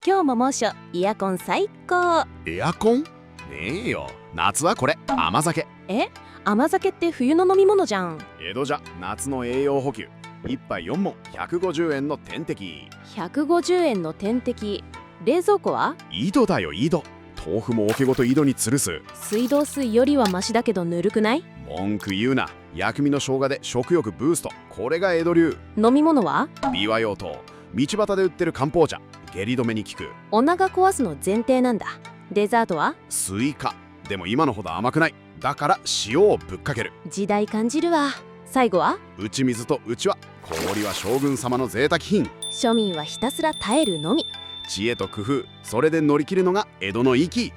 今日も猛暑、エアコン最高。エアコン？ねえよ。夏はこれ、甘酒。甘酒って冬の飲み物じゃん。江戸じゃ夏の栄養補給。1杯4本150円の点滴。150円の点滴。冷蔵庫は井戸だよ井戸。豆腐も桶ごと井戸に吊るす。水道水よりはマシだけどぬるくない？文句言うな。薬味の生姜で食欲ブースト。これが江戸流。飲み物はビワ用糖。道端で売ってる漢方茶。下痢止めに効く。お腹壊すの前提なんだ。デザートはスイカ。でも今のほど甘くない。だから塩をぶっかける。時代感じるわ。最後は打ち水とうちわ。氷は将軍様の贅沢品。庶民はひたすら耐えるのみ。知恵と工夫、それで乗り切るのが江戸の粋。